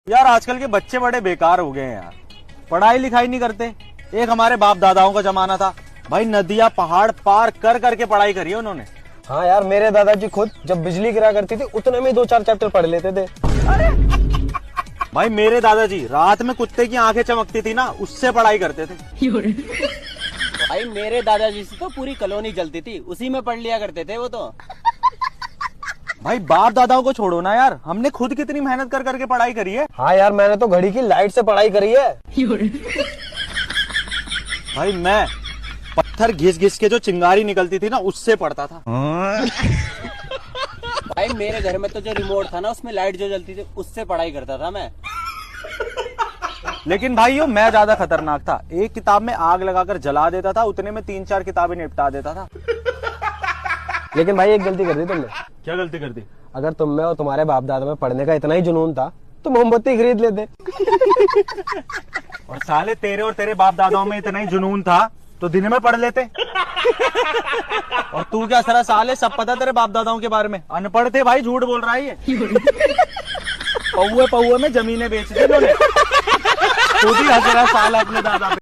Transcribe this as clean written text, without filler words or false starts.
यार आजकल के बच्चे बड़े बेकार हो गए हैं यार, पढ़ाई लिखाई नहीं करते। एक हमारे बाप दादाओं का जमाना था भाई, नदियां पहाड़ पार कर करके पढ़ाई करी है उन्होंने। हाँ यार, मेरे दादाजी खुद जब बिजली गिरा करती थी उतने में 2-4 चैप्टर पढ़ लेते थे। भाई मेरे दादाजी रात में कुत्ते की आंखें चमकती थी ना, उससे पढ़ाई करते थे। भाई मेरे दादाजी से तो पूरी कॉलोनी जलती थी, उसी में पढ़ लिया करते थे वो तो। भाई बाप दादाओं को छोड़ो ना यार, हमने खुद कितनी मेहनत कर करके पढ़ाई करी है। हाँ यार, मैंने तो घड़ी की लाइट से पढ़ाई करी है। भाई मैं पत्थर घिस घिस के जो चिंगारी निकलती थी ना, उससे पढ़ता था। भाई मेरे घर में तो जो रिमोट था ना, उसमें लाइट जो जलती थी, उससे पढ़ाई करता था मैं। लेकिन भाई मैं ज्यादा खतरनाक था, एक किताब में आग लगाकर जला देता था, उतने में 3-4 किताबें निपटा देता था। लेकिन भाई एक गलती कर दी तुमने। क्या गलती कर दी? अगर तुम में और तुम्हारे बाप दादा में पढ़ने का इतना ही जुनून था तो मोमबत्ती खरीद लेते। और साले तेरे और तेरे बाप दादाओं में इतना ही जुनून था तो दिन में पढ़ लेते। और तू क्या सारा साले, सब पता तेरे बाप दादाओं के बारे में। अनपढ़ थे भाई, झूठ बोल रहा है ये। पौए पौए में जमीनें बेच दी उन्होंने। खुद ही हंस रहा साला अपने दादा पे।